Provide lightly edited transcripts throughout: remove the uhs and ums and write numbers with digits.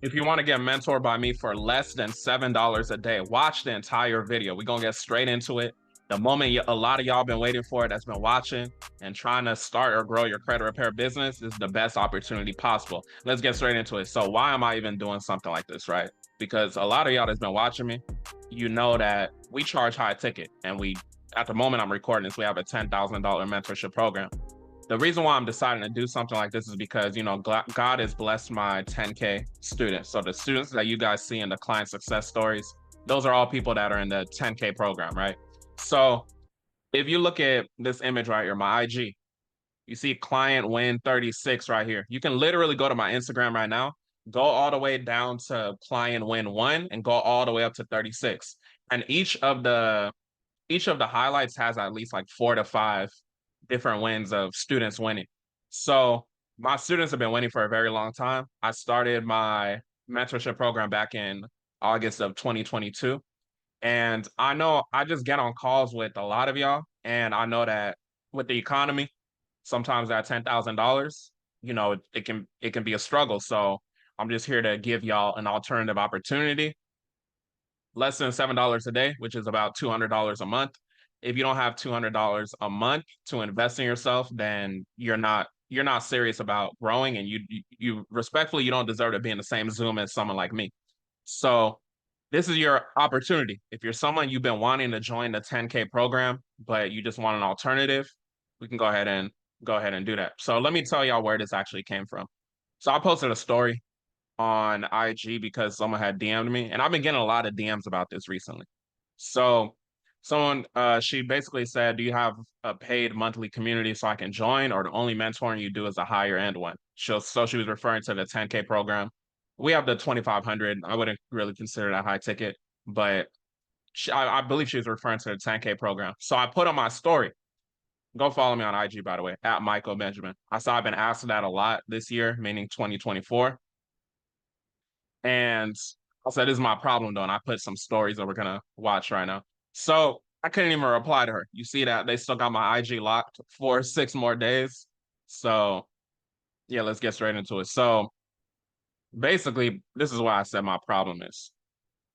If you want to get mentored by me for less than $7 a day, watch the entire video. We're gonna get straight into it. The moment a lot of y'all been waiting for it, that's been watching and trying to start or grow your credit repair business, is the best opportunity possible. Let's get straight into it. So why am I even doing something like this, right? Because a lot of y'all that's been watching me, you know that we charge high ticket, and at the moment I'm recording this, we have a $10,000 mentorship program. The reason why I'm deciding to do something like this is because, God has blessed my 10K students. So the students that you guys see in the client success stories, those are all people that are in the 10K program, right? So if you look at this image right here, my IG, you see client win 36 right here. You can literally go to my Instagram right now, go all the way down to client win 1 and go all the way up to 36. And each of the highlights has at least like 4 to 5 different wins of students winning. So my students have been winning for a very long time. I started my mentorship program back in August of 2022. And I know I just get on calls with a lot of y'all. And I know that with the economy, sometimes that $10,000, it can be a struggle. So I'm just here to give y'all an alternative opportunity, less than $7 a day, which is about $200 a month. If you don't have $200 a month to invest in yourself, then you're not serious about growing, and you respectfully, you don't deserve to be in the same Zoom as someone like me. So this is your opportunity. If you're someone you've been wanting to join the 10K program, but you just want an alternative, we can go ahead and do that. So let me tell y'all where this actually came from. So I posted a story on IG because someone had DM'd me, and I've been getting a lot of DMs about this recently. So she basically said, "Do you have a paid monthly community so I can join, or the only mentoring you do is a higher end one?" So she was referring to the 10K program. We have the 2,500. I wouldn't really consider that high ticket, but I believe she was referring to the 10K program. So I put on my story. Go follow me on IG, by the way, at Michael Benjamin. I saw I've been asked that a lot this year, meaning 2024. And I said, "This is my problem, though." And I put some stories that we're gonna watch right now. So I couldn't even reply to her. You see that they still got my IG locked for 6 more days. So yeah, let's get straight into it. So basically, this is what I said my problem is.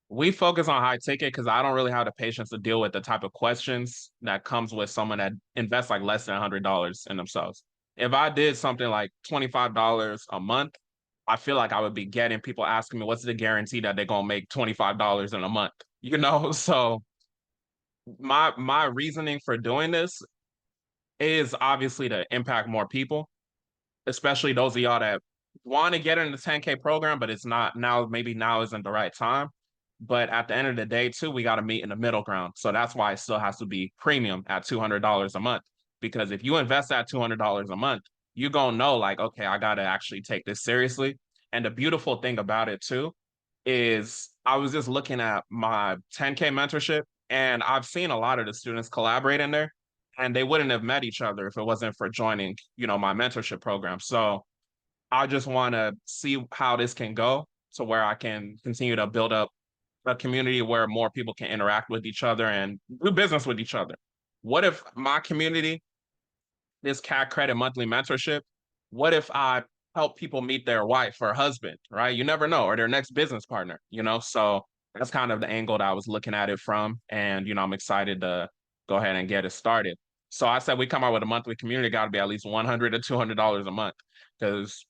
We focus on high ticket because I don't really have the patience to deal with the type of questions that comes with someone that invests like less than $100 in themselves. If I did something like $25 a month, I feel like I would be getting people asking me, what's the guarantee that they're gonna make $25 in a month? So my reasoning for doing this is obviously to impact more people, especially those of y'all that want to get in the 10K program, but it's not now, maybe now isn't the right time. But at the end of the day, too, we got to meet in the middle ground. So that's why it still has to be premium at $200 a month. Because if you invest that $200 a month, you're going to know, like, okay, I got to actually take this seriously. And the beautiful thing about it, too, is I was just looking at my 10K mentorship, and I've seen a lot of the students collaborate in there, and they wouldn't have met each other if it wasn't for joining, my mentorship program. So I just want to see how this can go to where I can continue to build up a community where more people can interact with each other and do business with each other. What if my community, this CAC credit monthly mentorship, what if I help people meet their wife or husband, right? You never know, or their next business partner. So that's kind of the angle that I was looking at it from. And, I'm excited to go ahead and get it started. So I said we come out with a monthly community, got to be at least $100 to $200 a month. Because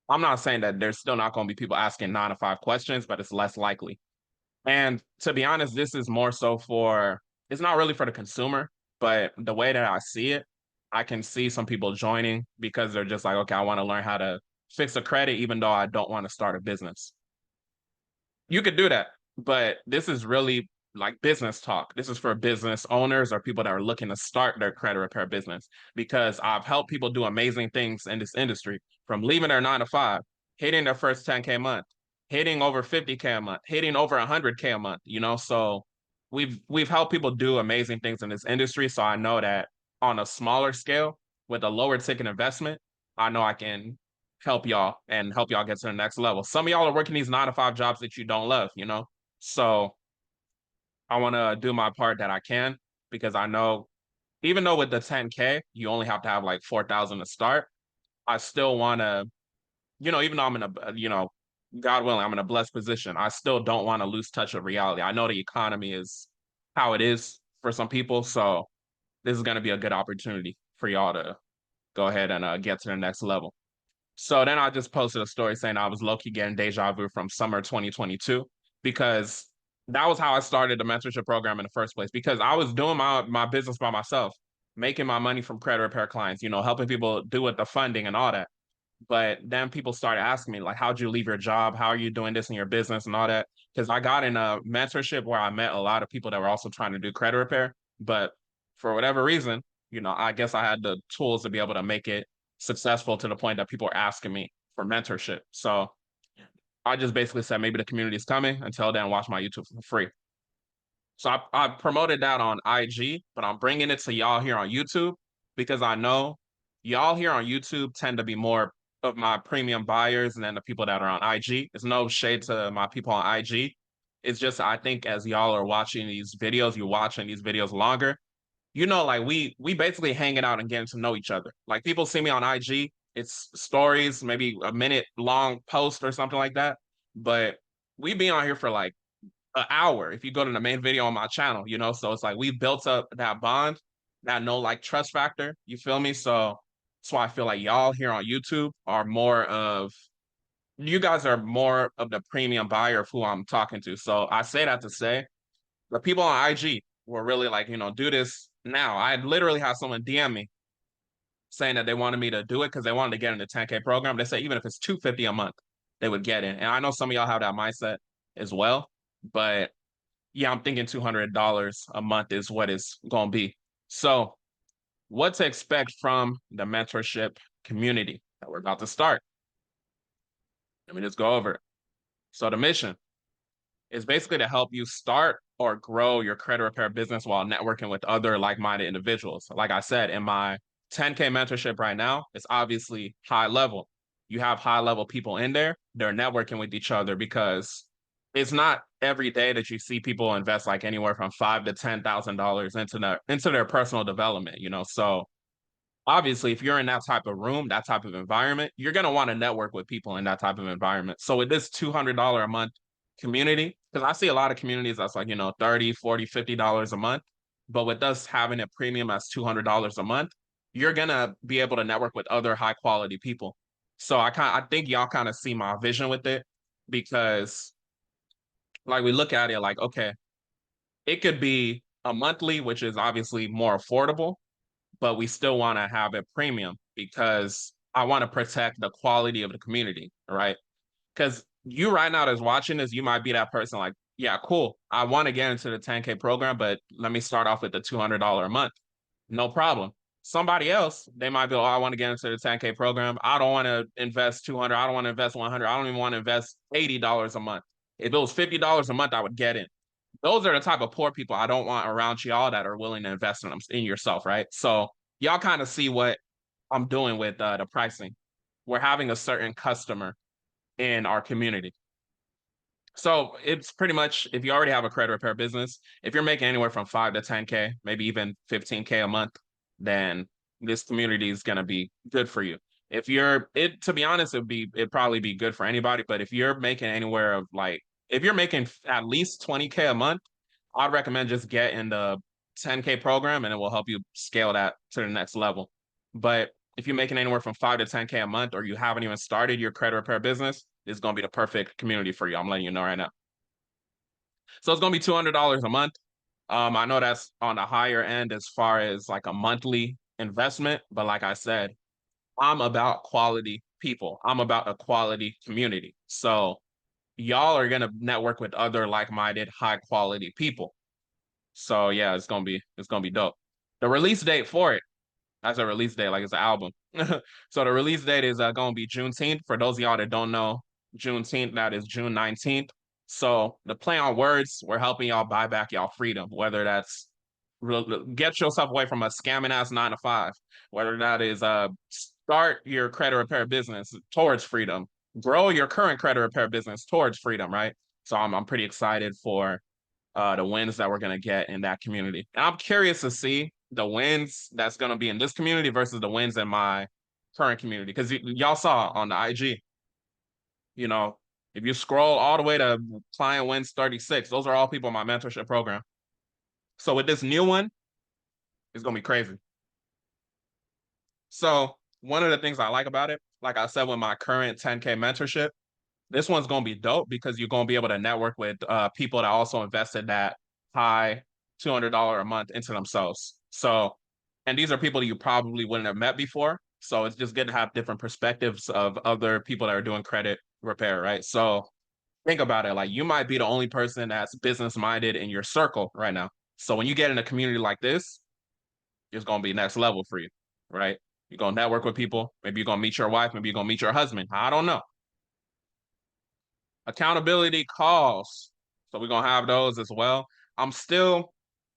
I'm not saying that there's still not going to be people asking 9 to 5 questions, but it's less likely. And to be honest, this is more so it's not really for the consumer, but the way that I see it, I can see some people joining because they're just like, okay, I want to learn how to fix a credit, even though I don't want to start a business. You could do that, but this is really like business talk. This is for business owners or people that are looking to start their credit repair business, because I've helped people do amazing things in this industry, from leaving their 9 to 5, hitting their first 10K a month, hitting over 50K a month, hitting over 100K a month. So we've helped people do amazing things in this industry. So I know that on a smaller scale with a lower ticket investment, I know I can help y'all and help y'all get to the next level. Some of y'all are working these 9 to 5 jobs that you don't love. So I want to do my part that I can, because I know even though with the 10K, you only have to have like 4,000 to start, I still want to, even though I'm in a, God willing, I'm in a blessed position. I still don't want to lose touch of reality. I know the economy is how it is for some people, so this is going to be a good opportunity for y'all to go ahead and get to the next level. So then I just posted a story saying I was low-key getting deja vu from summer 2022 because that was how I started the mentorship program in the first place. Because I was doing my business by myself, making my money from credit repair clients, helping people do with the funding and all that. But then people started asking me, like, how'd you leave your job? How are you doing this in your business and all that? Because I got in a mentorship where I met a lot of people that were also trying to do credit repair. But for whatever reason, I guess I had the tools to be able to make it successful to the point that people are asking me for mentorship. So I just basically said maybe the community is coming. Until then, watch my YouTube for free. So I promoted that on IG, but I'm bringing it to y'all here on YouTube because I know y'all here on YouTube tend to be more of my premium buyers than the people that are on IG. It's no shade to my people on IG. It's just I think as y'all are watching these videos, you're watching these videos longer. Like we basically hanging out and getting to know each other. Like people see me on IG, it's stories, maybe a minute long post or something like that. But we be on here for like an hour if you go to the main video on my channel. So it's like we built up that bond, that no like trust factor. You feel me? So that's why I feel like y'all here on YouTube are more of you guys are more of the premium buyer of who I'm talking to. So I say that to say the people on IG were really like, do this now. I literally had someone DM me saying that they wanted me to do it because they wanted to get in the 10K program. They say even if it's $250 a month, they would get in. And I know some of y'all have that mindset as well, but yeah, I'm thinking $200 a month is what it's going to be. So, what to expect from the mentorship community that we're about to start? Let me just go over it. So, the mission is basically to help you start or grow your credit repair business while networking with other like-minded individuals. Like I said, in my 10K mentorship right now, it's obviously high level. You have high level people in there, they're networking with each other because it's not every day that you see people invest like anywhere from $5,000 to $10,000 into their personal development. So obviously, if you're in that type of room, that type of environment, you're going to want to network with people in that type of environment. So with this $200 a month community, because I see a lot of communities that's like, 30, 40, $50 a month. But with us having a premium as $200 a month, you're going to be able to network with other high quality people. So I think y'all kind of see my vision with it because like we look at it like, okay, it could be a monthly, which is obviously more affordable, but we still want to have a premium because I want to protect the quality of the community, right? Because you right now that's watching this, you might be that person like, yeah, cool. I want to get into the 10K program, but let me start off with the $200 a month. No problem. Somebody else, they might be, oh, I want to get into the 10K program. I don't want to invest 200. I don't want to invest 100. I don't even want to invest $80 a month. If it was $50 a month, I would get in. Those are the type of poor people I don't want around y'all that are willing to invest in them in yourself, right? So y'all kind of see what I'm doing with the pricing. We're having a certain customer in our community. So it's pretty much if you already have a credit repair business, if you're making anywhere from 5 to 10K, maybe even 15K a month, then this community is gonna be good for you. If you're it to be honest, it'd probably be good for anybody. But if you're making anywhere of like if you're making at least 20K a month, I'd recommend just get in the 10K program and it will help you scale that to the next level. But if you're making anywhere from 5 to 10K a month or you haven't even started your credit repair business, this is gonna be the perfect community for you. I'm letting you know right now. So it's gonna be $200 a month. I know that's on the higher end as far as like a monthly investment, but like I said, I'm about quality people. I'm about a quality community. So y'all are gonna network with other like-minded, high-quality people. So yeah, it's gonna be dope. The release date for it, that's a release date, like it's an album. So the release date is gonna be Juneteenth. For those of y'all that don't know, Juneteenth, that is June 19th. So the play on words, we're helping y'all buy back y'all freedom, whether that's get yourself away from a scamming ass 9 to 5, whether that is start your credit repair business towards freedom, grow your current credit repair business towards freedom, right? So I'm pretty excited for the wins that we're gonna get in that community. And I'm curious to see the wins that's gonna be in this community versus the wins in my current community. Because y'all saw on the IG, you know, If you scroll all the way to client wins 36, those are all people in my mentorship program. So with this new one, it's gonna be crazy. So one of the things I like about it, like I said with my current 10K mentorship, this one's gonna be dope because you're gonna be able to network with people that also invested that high $200 a month into themselves. So, and these are people that you probably wouldn't have met before. So it's just good to have different perspectives of other people that are doing credit repair, right? So think about it, like you might be the only person that's business minded in your circle right now. So when you get in a community like this, it's gonna be next level for you, right? You're gonna network with people. Maybe you're gonna meet your wife. Maybe you're gonna meet your husband. I don't know. Accountability calls. So we're gonna have those as well. I'm still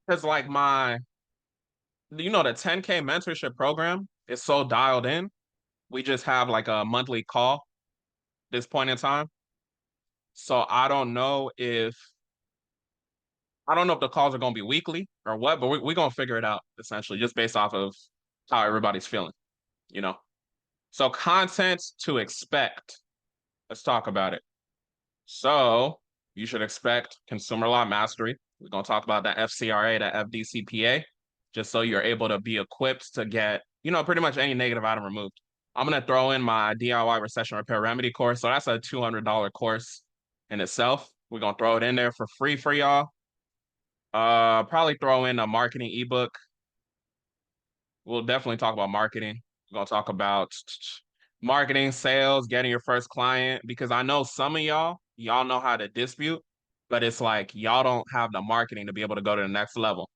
because like the 10K mentorship program is so dialed in. We just have like a monthly call this point in time. So I don't know if the calls are gonna be weekly or what, but we're gonna figure it out essentially just based off of how everybody's feeling, you know. So content to expect. Let's talk about it. So you should expect consumer law mastery. We're going to talk about that FCRA, that FDCPA, just so you're able to be equipped to get, pretty much any negative item removed. I'm going to throw in my DIY recession repair remedy course. So that's a $200 course in itself. We're going to throw it in there for free for y'all. Probably throw in a marketing ebook. We'll definitely talk about marketing. We're going to talk about marketing, sales, getting your first client, because I know some of y'all know how to dispute, but it's like y'all don't have the marketing to be able to go to the next level.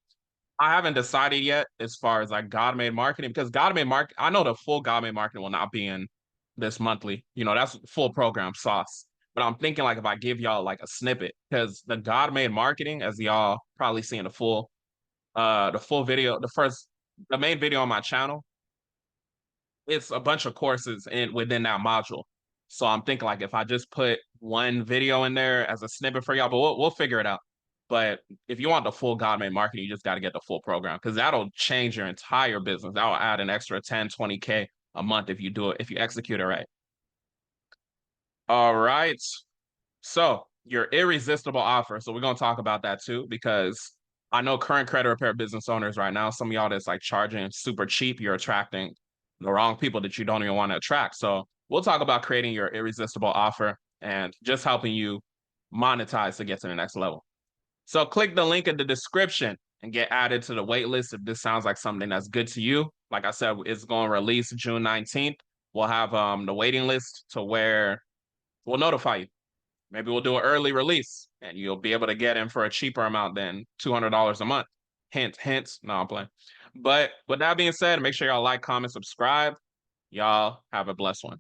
I haven't decided yet as far as like God made marketing, because God made market, I know the full God made marketing will not be in this monthly. That's full program sauce. But I'm thinking like if I give y'all like a snippet, because the God made marketing, as y'all probably seen the full video, the main video on my channel, it's a bunch of courses within that module. So I'm thinking like if I just put one video in there as a snippet for y'all, but we'll figure it out. But if you want the full God made marketing, you just got to get the full program because that'll change your entire business. That'll add an extra 10, 20K a month if you do it, if you execute it right. All right. So your irresistible offer. So we're gonna talk about that too, because I know current credit repair business owners right now, some of y'all that's like charging super cheap, you're attracting the wrong people that you don't even want to attract. So we'll talk about creating your irresistible offer and just helping you monetize to get to the next level. So click the link in the description and get added to the wait list if this sounds like something that's good to you. Like I said, it's going to release June 19th. We'll have the waiting list to where we'll notify you. Maybe we'll do an early release and you'll be able to get in for a cheaper amount than $200 a month. Hint, hint. No, I'm playing. But with that being said, make sure y'all like, comment, subscribe. Y'all have a blessed one.